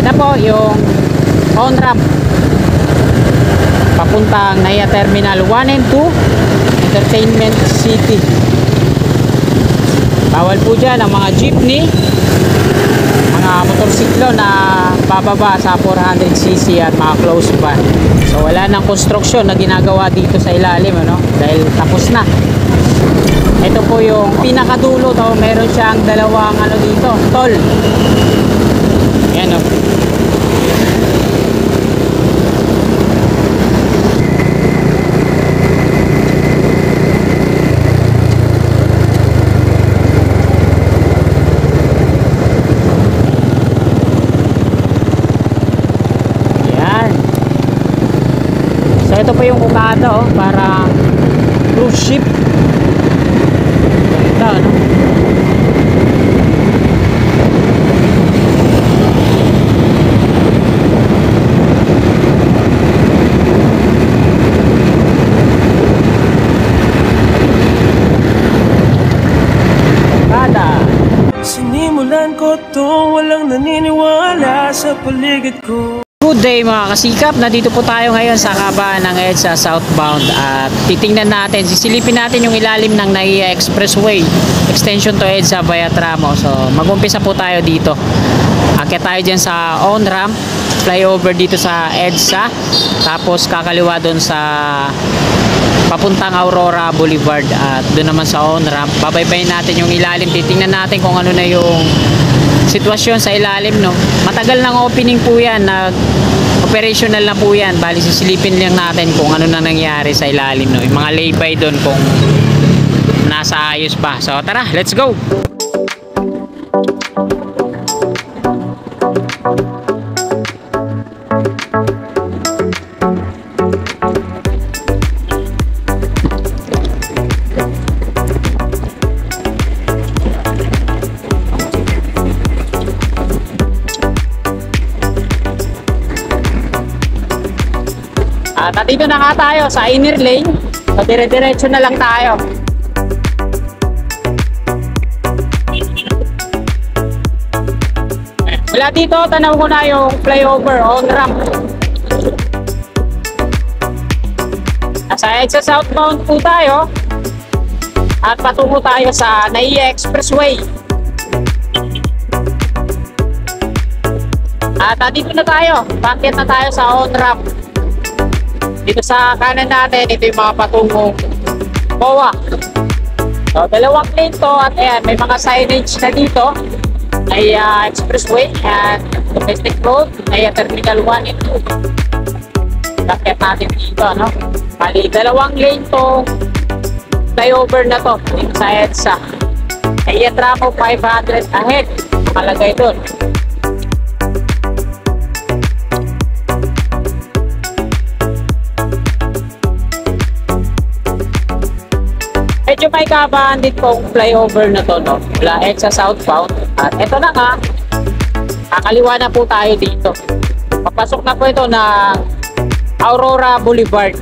Ayan na po yung on-ramp papuntang NAIA Terminal 1 and 2 Entertainment City. Bawal po dyan ang mga jeepney, mga motorsiklo na bababa sa 400cc at mga close van. So wala nang construction na ginagawa dito sa ilalim, ano? Dahil tapos na. Ito po yung pinakadulo to, meron siyang dalawang ano dito, toll. Ayan o. Ito po yung ukada, oh, para cruise ship. Ito, ano? Ukada. Sinimulan ko to, walang naniniwala sa paligid ko. Good day mga kasikap, nandito po tayo ngayon sa kabahan ng EDSA southbound at titingnan natin, sisilipin natin yung ilalim ng NAIA Expressway extension to EDSA via Tramo. So mag-umpisa po tayo dito, akit tayo dyan sa on-ramp, flyover dito sa EDSA, tapos kakaliwa doon sa papuntang Aurora Boulevard at doon naman sa on-ramp babaybayin natin yung ilalim, titingnan natin kung ano na yung sitwasyon sa ilalim, no? Matagal ng opening po yan, operational na po yan, bali sisilipin lang natin kung ano na nangyari sa ilalim, no? Yung mga laybay doon kung nasa ayos pa. So tara, let's go. At dito na nga tayo sa inner lane. So dire-diretso na lang tayo. Mula dito, tanaw ko na yung flyover on ramp. Nasa EDSA southbound po tayo. At patungo tayo sa NAIA Expressway. At dito na tayo. Bakit na tayo sa on ramp. Dito sa kanan natin, ito yung mga patungong BOA. So, dalawang lane to at ayan, may mga signage na dito. Ay expressway and domestic road, ay terminal 1 and 2. Bakit natin dito, no? Bali, dalawang lane to flyover na to dito sa EDSA. Ay Tramo 500 ahead. Malagay doon. Medyo may kabahan din pong flyover na to, no? Mula EDSA southbound. At ito na nga, kakaliwa na po tayo dito. Papasok na po ito na Aurora Boulevard.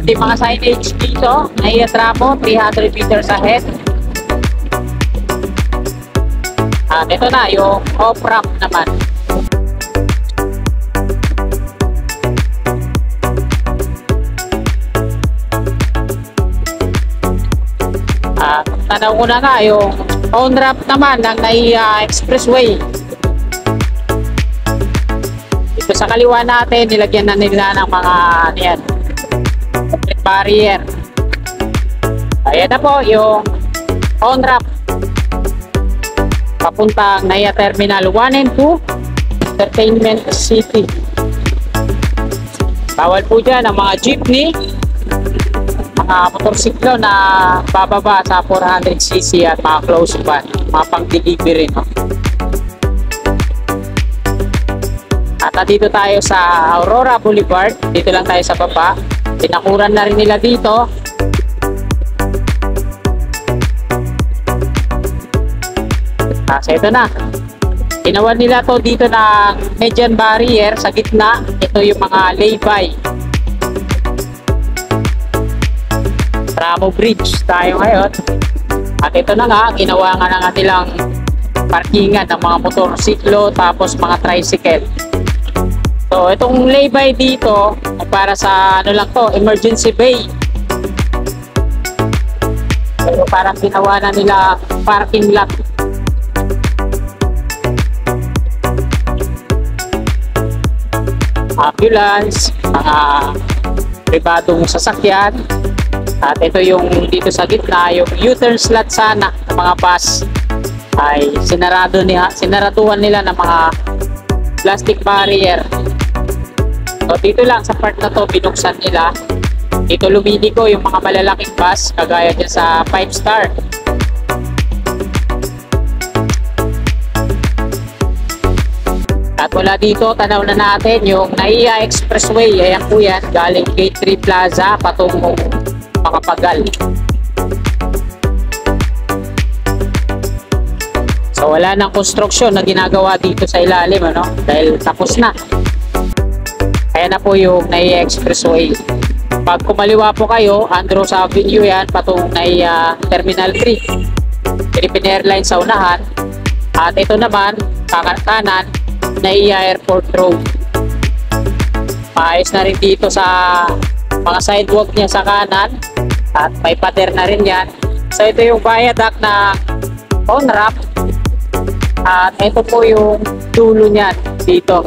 May mga signage dito. NAIA Tramo, 300 meters ahead. At ito na, yung off-ramp naman. Tanaw ko na nga yung on-ramp naman ng NAIA Expressway. Dito sa kaliwa natin, nilagyan na nila ng mga yan, barrier. Ayan na po yung on-ramp papuntang NAIA Terminal 1 and 2 Entertainment City. Bawal po dyan ang mga jeepney, mga motorsiklo na bababa sa 400cc at mga close van, mga pang-delivery, no? At dito tayo sa Aurora Boulevard, dito lang tayo sa baba. Pinakuran na rin nila dito. Kasi ito na, ginawa nila to dito ng median barrier sa gitna. Ito yung mga lay-by. Tramo Bridge tayo ngayon. At ito na nga, ginawa nga na nilang parkingan ng mga motorsiklo tapos mga tricycle. So itong lay-by dito ay para sa ano lang to, emergency bay. Pero parang ginawa na nila parking lot. Ambulance, mga pribadong sasakyan. At ito yung dito sa gitna, yung U-turn slot sana ng mga bus ay sinaraduhan nila ng mga plastic barrier. So dito lang sa part na to binuksan nila. Dito lumiliko yung mga malalaking bus kagaya dyan sa 5 star. At mula dito tanaw na natin yung NAIA Expressway. Ayan po yan, galing Gate 3 Plaza patungong Makapagal. So wala nang construction na ginagawa dito sa ilalim, ano? Dahil tapos na. Ayan na po yung NAIA Expressway. Pag kumaliwa po kayo, Andros Avenue yan, patungong NAIA Terminal 3. Philippine Airlines sa unahan. At ito naman, kanan, NAIA Airport Road. Maayos na rin dito sa mga sidewalk niya sa kanan. At may pader na rin yan. So ito yung viaduct na on-ramp. At ito po yung dulo niyan dito.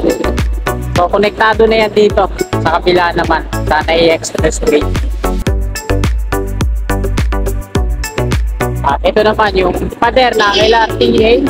So konektado na yan dito sa kabila naman sa NAIA Expressway. At ito naman yung pader na LRTA.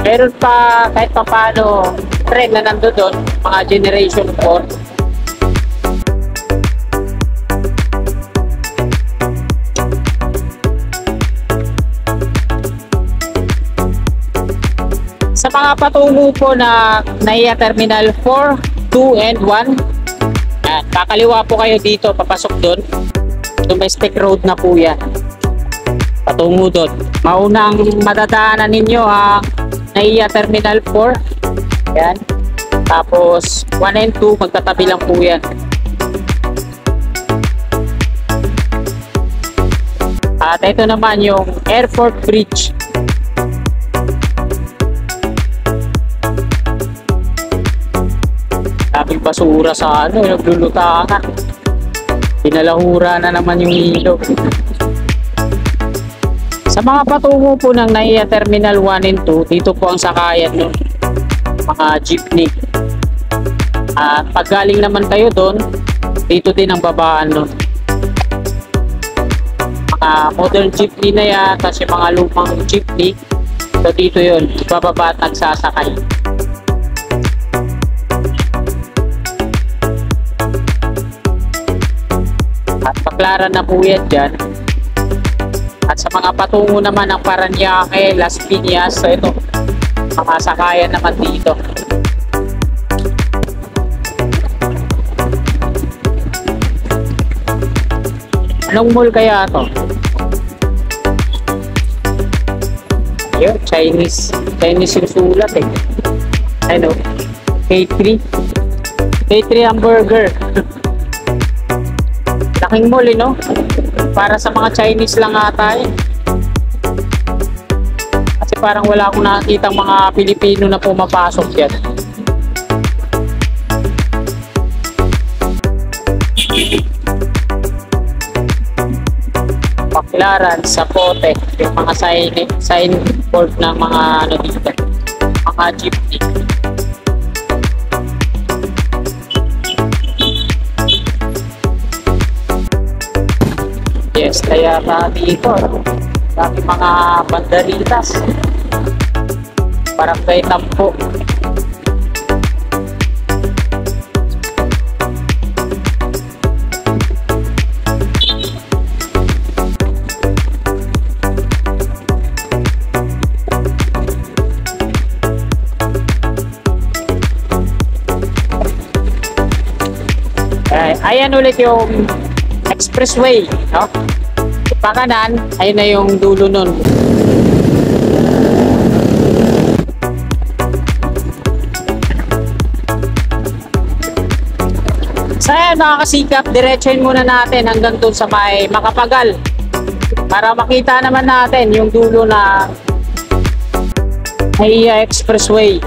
Meron pa kahit pa paano trend na nando doon, mga generation 4. Sa mga patungo po na NAIA Terminal 4, 2, and 1, yan, kakaliwa po kayo dito, papasok doon. Domestic road na po yan. Patungo doon. Maunang madadaanan ninyo ang NAIA Terminal 4. Yan. Tapos 1 and 2 magkatabi lang po yan. At ito naman yung Airport Bridge. Daming basura sa ano, naglulutangan. Pinalahura na naman yung ilog. Sa mga patungo po ng NAIA Terminal 1 and 2, dito po ang sakayan ng mga jeepney. At pag galing naman kayo doon, dito din ang babaan nun. Mga modern jeepney na yan, tapos yung mga lumang jeepney, so dito yun, bababa at nagsasakay. At paklaran na po yan dyan. At sa mga patungo naman ng Parañaque, Las Piñas, so ito, mga sakayan naman dito. Anong mall kaya to? Ayun, Chinese yung sulat eh. Ano? K3 hamburger. Laking mall eh, no? Para sa mga Chinese lang ata eh. Kasi parang wala akong nakakitang mga Pilipino na pumapasok yan. Paklaran, Zapote, yung mga signboard ng mga ano dito, mga jeepney. Yes, kaya dito dami mga banderitas, parang kay Tampo. Ayan ulit yung Expressway, no? Pakanan, ayun na yung dulo nun. So ayan mga kasikap, diretsuhin muna natin hanggang dun sa may Makapagal para makita naman natin yung dulo na NAIA Expressway.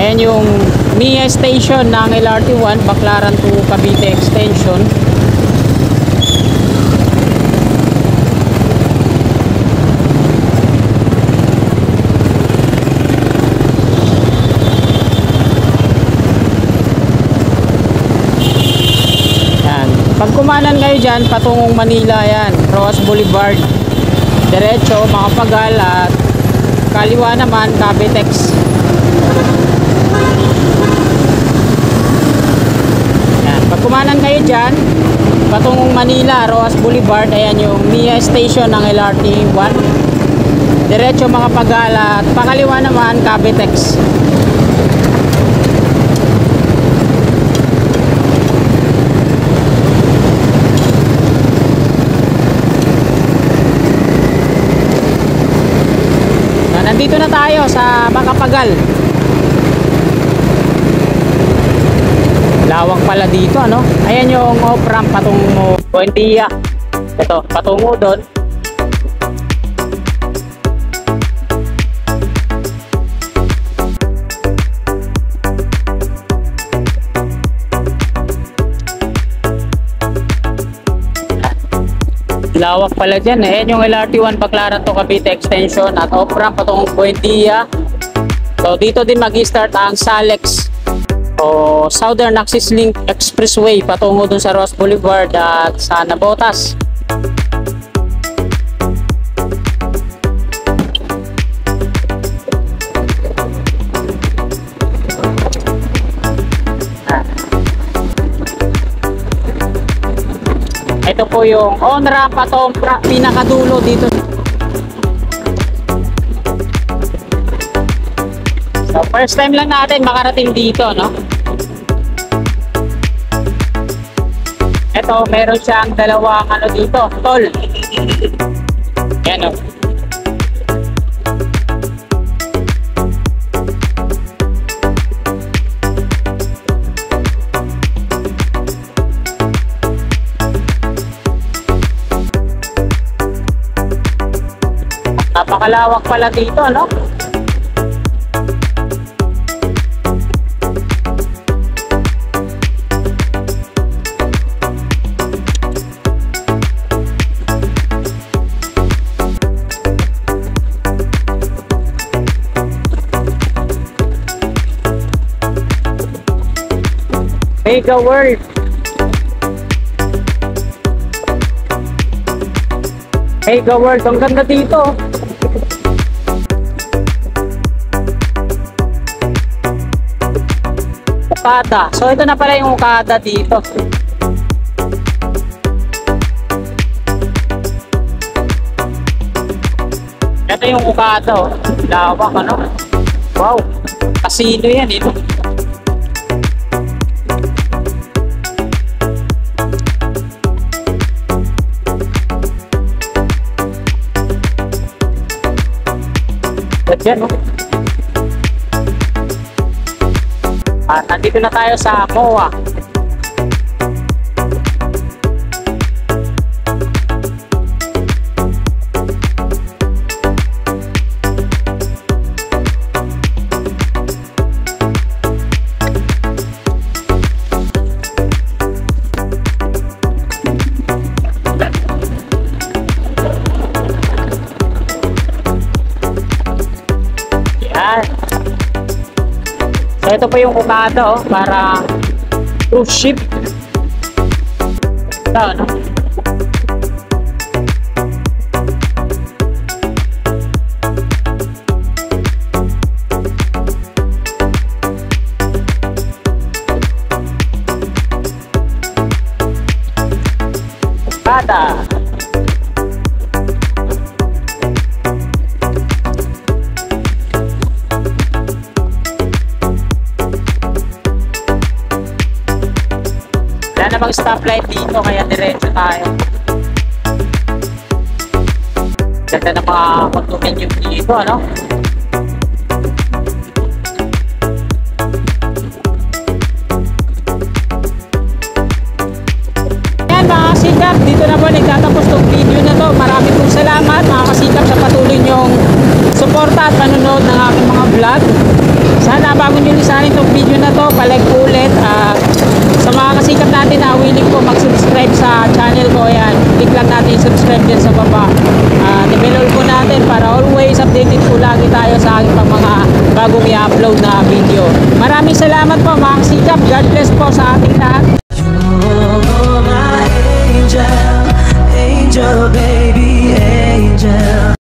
Ayan yung NAIA station ng LRT1, Baclaran to Cavite Extension. Pag kumanan kayo dyan, patungong Manila yan, Roas Boulevard. Diretso, Makapagal at kaliwa naman, Cavitex. Yan. Pag kumanan kayo dyan, patungong Manila, Roas Boulevard, ayan yung NAIA station ng LRT1. Diretso, Makapagal at pakaliwa naman, Cavitex. Nandito na tayo sa Makapagal. Lawak pala dito, ano? Ayan yung off-ramp patungo Buendia. Ito, patungo doon. Lawak pala dyan. Ayan yung LRT1 Baclaran to Cavite Extension at off-ramp patungong Buendia. So dito din mag-start ang SALEX o Southern Axis Link Expressway patungo dun sa Roas Boulevard at sa Navotas. Ito po yung on-ramp atong pinakadulo dito. So first time lang natin makarating dito, no? Ito, meron siyang dalawang ano dito, toll. Yan, oh. Napakalawak pala dito, no? Mega World. Mega World, ang ganda dito. Okada. So ito na pala yung Okada dito. Ito yung Okada, oh. Lawak, ano? Wow. Casino yan, ito. Yan, oh. At nandito na tayo sa MOA. So ito po yung Okada, oh, para cruise ship. Ito, no? Okada. namang stoplight dito, kaya diretso tayo. Ganda ng mga condominium dito, ano? Ayan mga kasikap, dito na po nagtatapos tong video na to. Maraming pong salamat mga kasikap sa patuloy nyong suporta at panonood ng aking mga vlog. Sana bago nyo lisanin itong video na to, palike po ulit. Sa mga kasikap natin na willing po mag-subscribe sa channel ko, ayan, click lang natin yung subscribe dyan sa baba. I-bell po natin para always updated po lagi tayo sa aking mga bagong i-upload na video. Maraming salamat po mga kasikap. God bless po sa ating